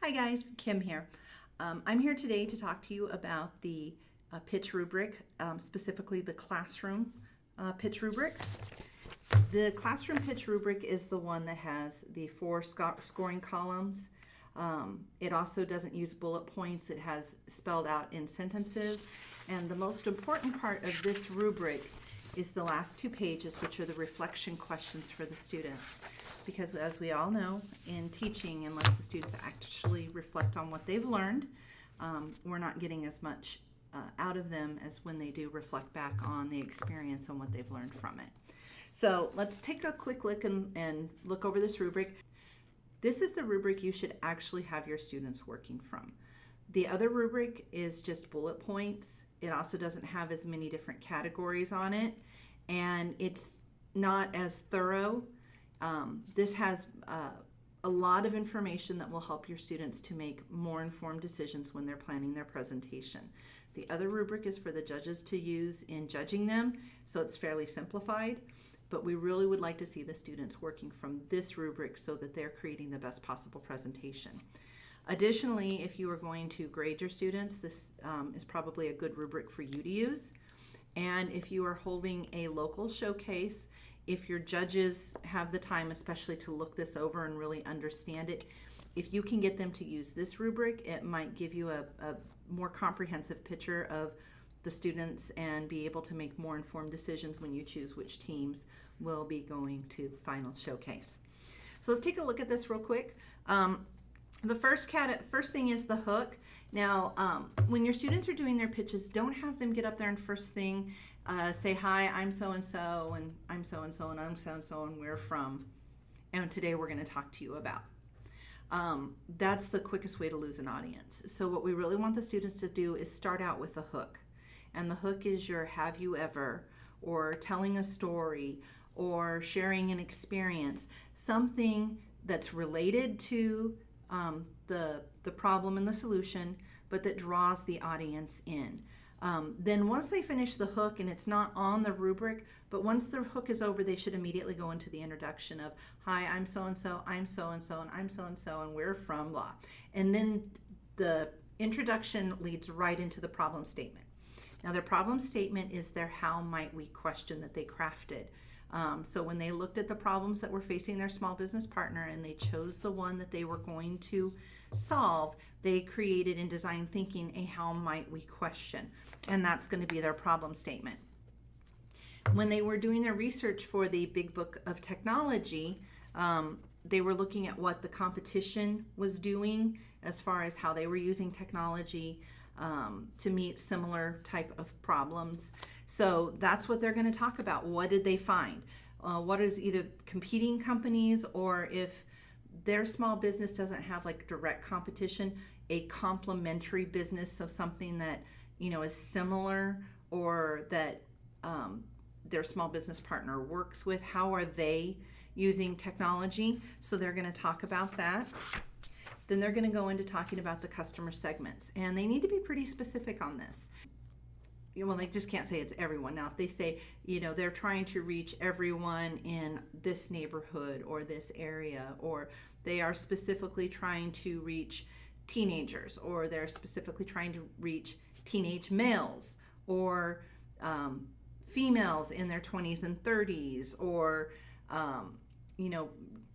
Hi guys, Kim here. I'm here today to talk to you about the pitch rubric, specifically the classroom pitch rubric. The classroom pitch rubric is the one that has the four scoring columns. It also doesn't use bullet points. It has spelled out in sentences. And the most important part of this rubric is the last two pages, which are the reflection questions for the students. Because as we all know, in teaching, unless the students actually reflect on what they've learned, we're not getting as much out of them as when they do reflect back on the experience and what they've learned from it. So let's take a quick look and look over this rubric. This is the rubric you should actually have your students working from. The other rubric is just bullet points. It also doesn't have as many different categories on it, and it's not as thorough. This has a lot of information that will help your students to make more informed decisions when they're planning their presentation. The other rubric is for the judges to use in judging them, so it's fairly simplified, but we really would like to see the students working from this rubric so that they're creating the best possible presentation. Additionally, if you are going to grade your students, this is probably a good rubric for you to use. And if you are holding a local showcase, if your judges have the time especially to look this over and really understand it, if you can get them to use this rubric, it might give you a more comprehensive picture of the students and be able to make more informed decisions when you choose which teams will be going to final showcase. So let's take a look at this real quick. The first thing is the hook. Now, when your students are doing their pitches, don't have them get up there and first thing say, hi, I'm so-and-so, and I'm so-and-so, and I'm so-and-so, and we're from, and today we're going to talk to you about. That's the quickest way to lose an audience. So what we really want the students to do is start out with a hook. And the hook is your have you ever, or telling a story, or sharing an experience, something that's related to the problem and the solution, but that draws the audience in. Then once they finish the hook, and it's not on the rubric, but once the hook is over, they should immediately go into the introduction of, hi, I'm so-and-so, I'm so-and-so, and I'm so-and-so, and we're from blah. And then the introduction leads right into the problem statement. Now their problem statement is their how might we question that they crafted. So when they looked at the problems that were facing their small business partner and they chose the one that they were going to solve, they created in design thinking a how might we question, and that's going to be their problem statement. When they were doing their research for the Big Book of Technology, they were looking at what the competition was doing as far as how they were using technology to meet similar type of problems. So that's what they're going to talk about. What did they find? What is either competing companies, or if their small business doesn't have like direct competition, a complementary business, so something that is similar or that their small business partner works with. How are they using technology? So they're going to talk about that. Then they're going to go into talking about the customer segments, and they need to be pretty specific on this. Well, they just can't say it's everyone. Now, if they say, they're trying to reach everyone in this neighborhood or this area, or they are specifically trying to reach teenagers, or they're specifically trying to reach teenage males, or females in their 20s and 30s, or,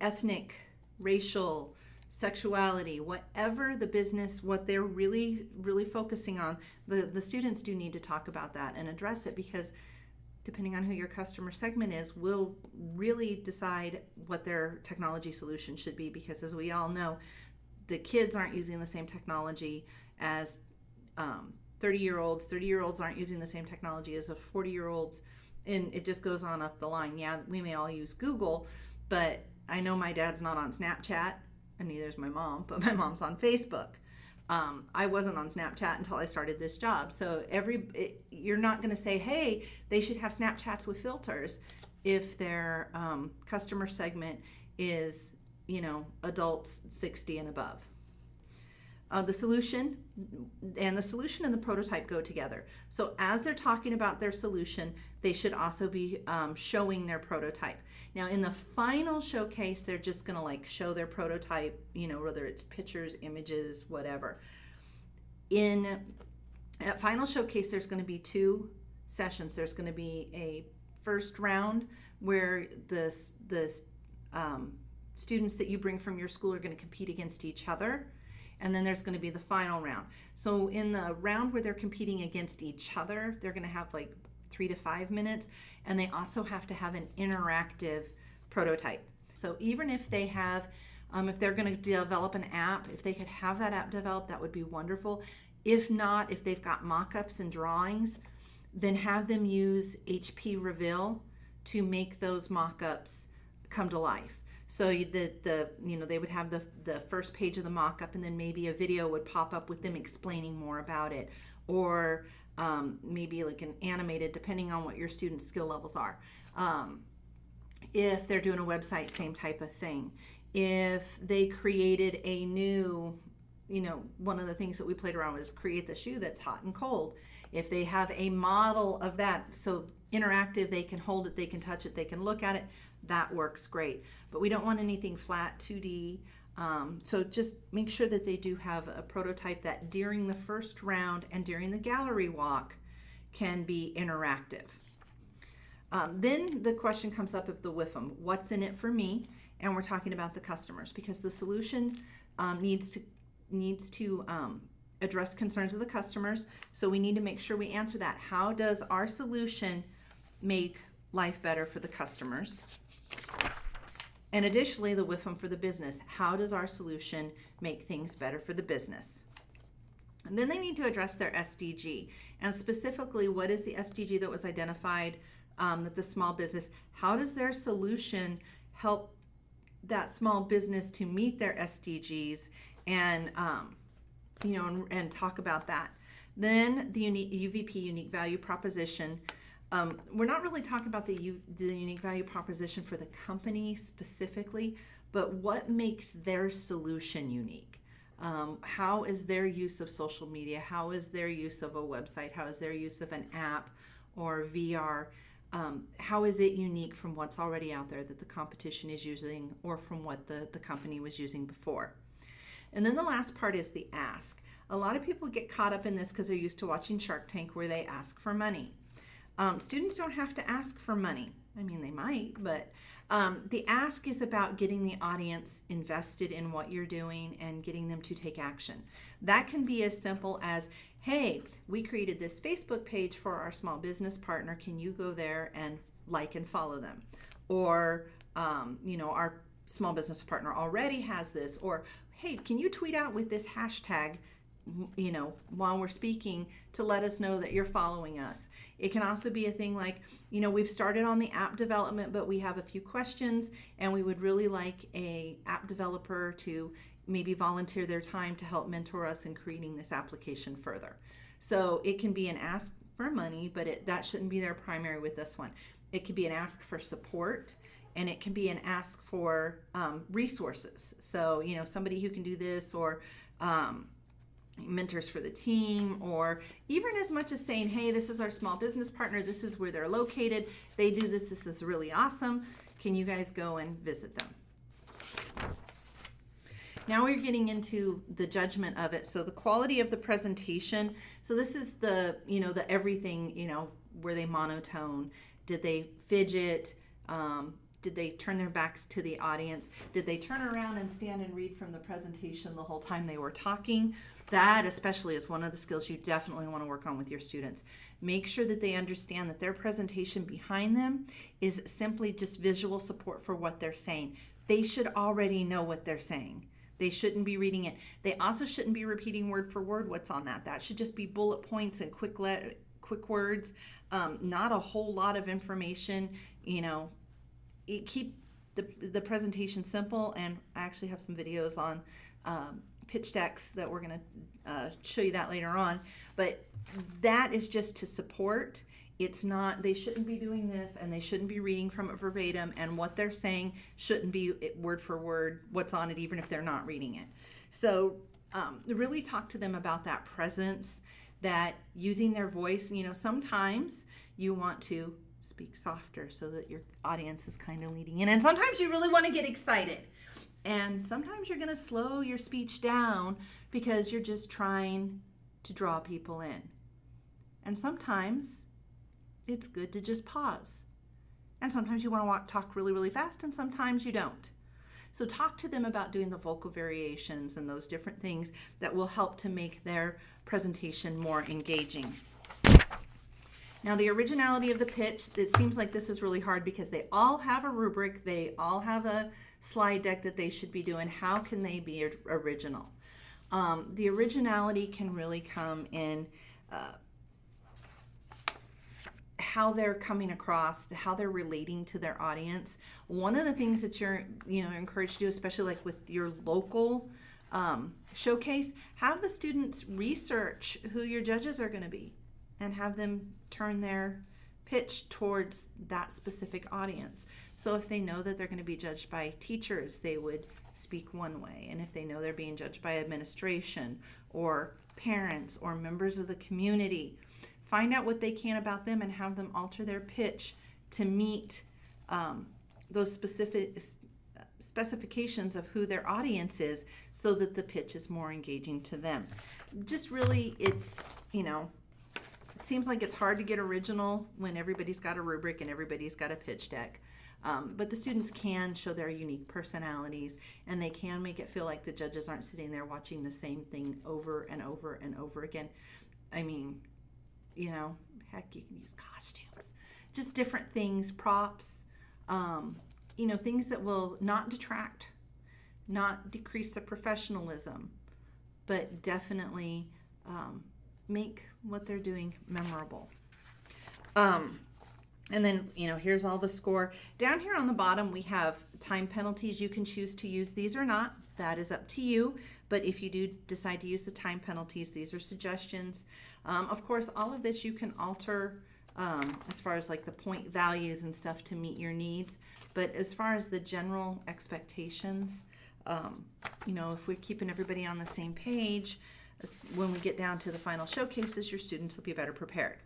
ethnic, racial, sexuality, whatever the business, what they're really focusing on, the students do need to talk about that and address it, because depending on who your customer segment is will really decide what their technology solution should be, because as we all know, the kids aren't using the same technology as 30-year-olds. 30-year-olds aren't using the same technology as a 40-year-olds, and it just goes on up the line. Yeah, we may all use Google, but I know my dad's not on Snapchat, and neither is my mom, but my mom's on Facebook. I wasn't on Snapchat until I started this job. So you're not going to say, hey, they should have Snapchats with filters if their customer segment is, adults 60 and above. The solution and the prototype go together. So as they're talking about their solution, they should also be showing their prototype. Now in the final showcase, they're just going to like show their prototype, whether it's pictures, images, whatever. At final showcase, there's going to be 2 sessions. There's going to be a first round where the students that you bring from your school are going to compete against each other. And then there's going to be the final round. So in the round where they're competing against each other, they're going to have like 3 to 5 minutes, and they also have to have an interactive prototype. So even if they have, if they're going to develop an app, if they could have that app developed, that would be wonderful. If not, if they've got mock-ups and drawings, then have them use VIL to make those mock-ups come to life. So they would have the first page of the mock-up, and then maybe a video would pop up with them explaining more about it, or maybe like an animated, depending on what your students' skill levels are. If they're doing a website, same type of thing. If they created a new, one of the things that we played around with is create the shoe that's hot and cold. If they have a model of that, so interactive, they can hold it, they can touch it, they can look at it, that works great. But we don't want anything flat, 2D. So just make sure that they do have a prototype that during the first round and during the gallery walk can be interactive. Then the question comes up of the WIFM, what's in it for me? And we're talking about the customers, because the solution needs to address concerns of the customers. So we need to make sure we answer that. How does our solution make life better for the customers? And additionally, the WIFM for the business. How does our solution make things better for the business? And then they need to address their SDG. And specifically, what is the SDG that was identified that the small business, how does their solution help that small business to meet their SDGs, and and talk about that. Then the UVP, unique value proposition. We're not really talking about the unique value proposition for the company specifically, but what makes their solution unique? How is their use of social media? How is their use of a website? How is their use of an app or VR? How is it unique from what's already out there that the competition is using, or from what the company was using before? And then the last part is the ask. A lot of people get caught up in this because they're used to watching Shark Tank, where they ask for money. Students don't have to ask for money. I mean, they might, but the ask is about getting the audience invested in what you're doing and getting them to take action. That can be as simple as, hey, we created this Facebook page for our small business partner. Can you go there and like and follow them? Or, our small business partner already has this. Or, hey, can you tweet out with this hashtag, while we're speaking, to let us know that you're following us. It can also be a thing like, we've started on the app development, but we have a few questions, and we would really like a app developer to maybe volunteer their time to help mentor us in creating this application further. So it can be an ask for money, but that shouldn't be their primary with this one. It could be an ask for support, and it can be an ask for resources. So, somebody who can do this, or mentors for the team, or even as much as saying, hey, this is our small business partner, this is where they're located, they do this is really awesome, can you guys go and visit them? Now we're getting into the judgment of it. So the quality of the presentation. So this is the everything, were they monotone? Did they fidget? Did they turn their backs to the audience? Did they turn around and stand and read from the presentation the whole time they were talking? That especially is one of the skills you definitely want to work on with your students. Make sure that they understand that their presentation behind them is simply just visual support for what they're saying. They should already know what they're saying. They shouldn't be reading it. They also shouldn't be repeating word for word what's on that. That should just be bullet points and quick words, not a whole lot of information. Keep the presentation simple, and I actually have some videos on pitch decks that we're going to show you that later on. But that is just to support. It's not, they shouldn't be doing this, and they shouldn't be reading from it verbatim, and what they're saying shouldn't be word for word what's on it, even if they're not reading it. So really talk to them about that presence, that using their voice. Sometimes you want to speak softer so that your audience is kind of leading in, and sometimes you really want to get excited, and sometimes you're going to slow your speech down because you're just trying to draw people in. And sometimes it's good to just pause. And sometimes you want to talk really, really fast, and sometimes you don't. So talk to them about doing the vocal variations and those different things that will help to make their presentation more engaging. Now, the originality of the pitch, it seems like this is really hard because they all have a rubric, they all have a slide deck that they should be doing. How can they be original? The originality can really come in how they're coming across, how they're relating to their audience. One of the things that you're encouraged to do, especially like with your local showcase, have the students research who your judges are going to be and have them turn their pitch towards that specific audience. So if they know that they're going to be judged by teachers, they would speak one way. And if they know they're being judged by administration or parents or members of the community, find out what they can about them and have them alter their pitch to meet those specifications of who their audience is, so that the pitch is more engaging to them. Just really, it's, it seems like it's hard to get original when everybody's got a rubric and everybody's got a pitch deck. But the students can show their unique personalities, and they can make it feel like the judges aren't sitting there watching the same thing over and over and over again. I mean, heck, you can use costumes, just different things, props, things that will not detract, not decrease the professionalism, but definitely make what they're doing memorable. And then, here's all the score. Down here on the bottom, we have time penalties. You can choose to use these or not. That is up to you. But if you do decide to use the time penalties, these are suggestions. Of course, all of this you can alter as far as like the point values and stuff to meet your needs. But as far as the general expectations, if we're keeping everybody on the same page, when we get down to the final showcases, your students will be better prepared.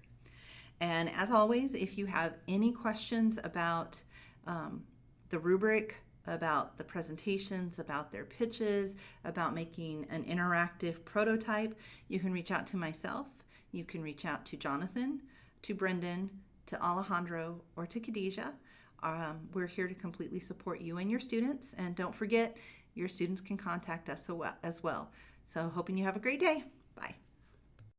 And as always, if you have any questions about the rubric, about the presentations, about their pitches, about making an interactive prototype, you can reach out to myself. You can reach out to Jonathan, to Brendan, to Alejandro, or to Khadijah. We're here to completely support you and your students. And don't forget, your students can contact us as well. So hoping you have a great day. Bye.